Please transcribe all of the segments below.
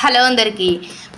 Hello అందరికీ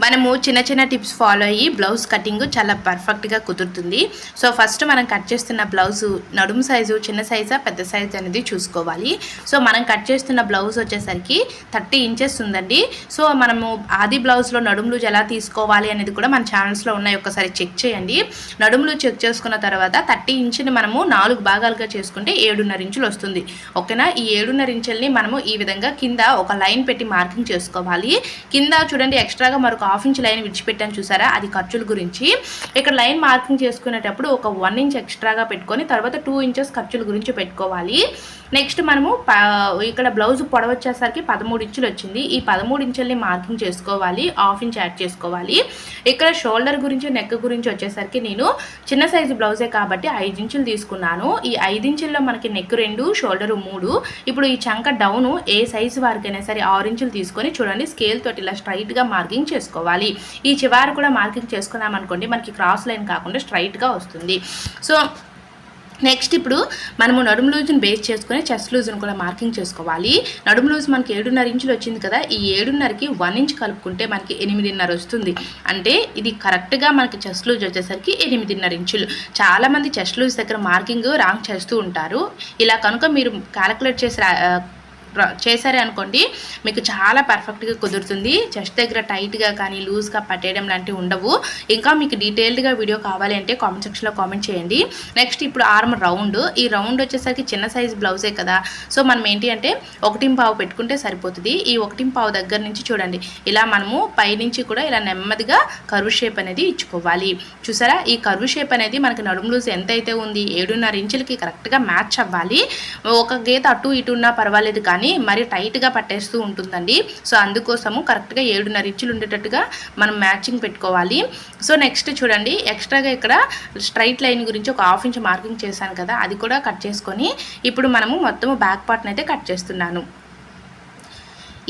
మనము చిన్న చిన్న టిప్స్ ఫాలో అయ్యి బ్లౌజ్ కటింగ్ చాలా పర్ఫెక్ట్గా కుదురుతుంది. సో ఫస్ట్ మనం కట్ చేస్తున్న బ్లౌజు నడుము సైజు చిన్న సైజా పెద్ద సైజు అనేది చూసుకోవాలి. సో మనం కట్ చేస్తున్న బ్లౌజ్ వచ్చేసరికి 30 ఇంచెస్ ఉందండి. సో మనము ఆది బ్లౌజ్లో నడుము లూజ్ ఎలా తీసుకోవాలి అనేది కూడా మన ఛానల్స్లో ఉన్నాయి, ఒకసారి చెక్ చేయండి. నడుము లూజ్ చెక్ చేసుకున్న తర్వాత 30 ఇంచుని మనము 4 భాగాలుగా చేసుకుంటే 7.5 ఇంచులు వస్తుంది. ఓకేనా? ఈ 7.5 ఇంచుల్ని మనము ఈ విధంగా కింద ఒక లైన్ పెట్టి మార్కింగ్ చేసుకోవాలి. కింద చూడండి ఎక్స్ట్రాగా మరొక 1/2 ఇంచ్ లైన్ విడిచిపెట్టాను చూసారా, అది ఖర్చుల గురించి. ఇక్కడ లైన్ మార్కింగ్ చేసుకునేటప్పుడు ఒక 1 ఇంచ్ ఎక్స్ట్రాగా పెట్టుకొని తర్వాత 2 ఇంచెస్ ఖర్చుల గురించి పెట్టుకోవాలి. నెక్స్ట్ మనము ఇక్కడ బ్లౌజ్ పొడవు వచ్చేసరికి 13 ఇంచులు వచ్చింది. ఈ 13 ఇంచుల్ని మార్కింగ్ చేసుకోవాలి, 1/2 ఇంచ్ యాడ్ చేసుకోవాలి. ఇక్కడ షోల్డర్ గురించి నెక్ గురించి వచ్చేసరికి నేను చిన్న సైజు బ్లౌజే కాబట్టి 5 ఇంచులు తీసుకున్నాను. ఈ 5 ఇంచుల్లో మనకి నెక్ 2, షోల్డర్ 3. ఇప్పుడు ఈ చంక డౌను ఏ సైజు వారికైనా సరే 6 ఇంచులు తీసుకొని చూడండి స్కేల్ తోటి ఇలా స్ట్రైట్గా మార్కింగ్ చేసుకోవాలి. ఈ చివరి కూడా మార్కింగ్ చేసుకున్నాం అనుకోండి మనకి క్రాస్ లైన్ కాకుండా స్ట్రైట్గా వస్తుంది. సో నెక్స్ట్ ఇప్పుడు మనము నడుము లూజ్ని బేస్ చేసుకుని చెస్ట్ లూజ్ని కూడా మార్కింగ్ చేసుకోవాలి. నడుము లూజ్ మనకి 7.5 ఇంచులు వచ్చింది కదా, ఈ 7.5కి 1 ఇంచ్ కలుపుకుంటే మనకి 8.5 వస్తుంది. అంటే ఇది కరెక్ట్గా మనకి చెస్ట్ లూజ్ వచ్చేసరికి 8.5 ఇంచులు. చాలామంది చెస్ట్ లూజ్ దగ్గర మార్కింగ్ రాంగ్ చేస్తూ ఉంటారు. ఇలా కనుక మీరు క్యాలిక్యులేట్ చేశారే అనుకోండి మీకు చాలా పర్ఫెక్ట్గా కుదురుతుంది. చెస్ట్ దగ్గర టైట్గా కానీ లూజ్గా పట్టేయడం లాంటివి ఉండవు. ఇంకా మీకు డీటెయిల్డ్గా వీడియో కావాలి అంటే కామెంట్ సెక్షన్లో కామెంట్ చేయండి. నెక్స్ట్ ఇప్పుడు ఆర్మ్ రౌండ్. ఈ రౌండ్ వచ్చేసరికి చిన్న సైజు బ్లౌజే కదా, సో మనం ఏంటి అంటే 1.5 పెట్టుకుంటే సరిపోతుంది. ఈ 1.5 దగ్గర నుంచి చూడండి ఇలా మనము పైనుంచి కూడా ఇలా నెమ్మదిగా కర్వ్ షేప్ అనేది ఇచ్చుకోవాలి. చూసారా, ఈ కర్వ్ షేప్ అనేది మనకి నడుము లూజ్ ఎంతైతే ఉంది 7.5 ఇంచులకి కరెక్ట్గా మ్యాచ్ అవ్వాలి. ఒక గీత అటు ఇటు ఉన్నా పర్వాలేదు కానీ మరి టైట్గా పట్టేస్తూ ఉంటుందండి. సో అందుకోసము కరెక్ట్గా 7.5 ఇంచులు ఉండేటట్టుగా మనం మ్యాచింగ్ పెట్టుకోవాలి. సో నెక్స్ట్ చూడండి ఎక్స్ట్రాగా ఇక్కడ స్ట్రైట్ లైన్ గురించి ఒక 1/2 ఇంచ్ మార్కింగ్ చేశాను కదా, అది కూడా కట్ చేసుకొని ఇప్పుడు మనము మొత్తము బ్యాక్ పార్ట్ని అయితే కట్ చేస్తున్నాను.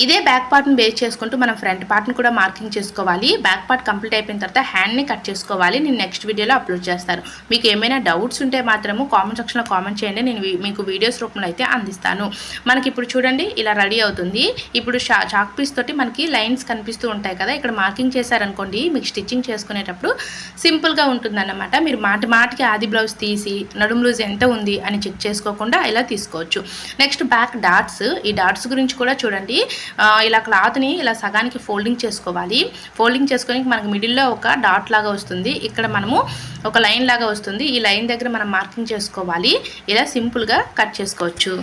ఇదే బ్యాక్ పార్ట్ని బేస్ చేసుకుంటూ మనం ఫ్రంట్ పార్ట్ని కూడా మార్కింగ్ చేసుకోవాలి. బ్యాక్ పార్ట్ కంప్లీట్ అయిపోయిన తర్వాత హ్యాండ్ని కట్ చేసుకోవాలి. నేను నెక్స్ట్ వీడియోలో అప్లోడ్ చేస్తాను. మీకు ఏమైనా డౌట్స్ ఉంటే మాత్రము కామెంట్ సెక్షన్లో కామెంట్ చేయండి, నేను మీకు వీడియోస్ రూపంలో అయితే అందిస్తాను. మనకి ఇప్పుడు చూడండి ఇలా రెడీ అవుతుంది. ఇప్పుడు చాక్ పీస్ తోటి మనకి లైన్స్ కనిపిస్తూ ఉంటాయి కదా, ఇక్కడ మార్కింగ్ చేశారనుకోండి మీకు స్టిచ్చింగ్ చేసుకునేటప్పుడు సింపుల్గా ఉంటుందన్నమాట. మీరు మాటికి ఆది బ్లౌజ్ తీసి నడుము లూజ్ ఎంత ఉంది అని చెక్ చేసుకోకుండా ఇలా తీసుకోవచ్చు. Next back dots. ఈ డాట్స్ గురించి కూడా చూడండి ఇలా క్లాత్ని ఇలా సగానికి ఫోల్డింగ్ చేసుకోవాలి. ఫోల్డింగ్ చేసుకొని మనకు మిడిల్లో ఒక డాట్ లాగా వస్తుంది, ఇక్కడ మనము ఒక లైన్ లాగా వస్తుంది. ఈ లైన్ దగ్గర మనం మార్కింగ్ చేసుకోవాలి. ఇలా సింపుల్గా కట్ చేసుకోవచ్చు.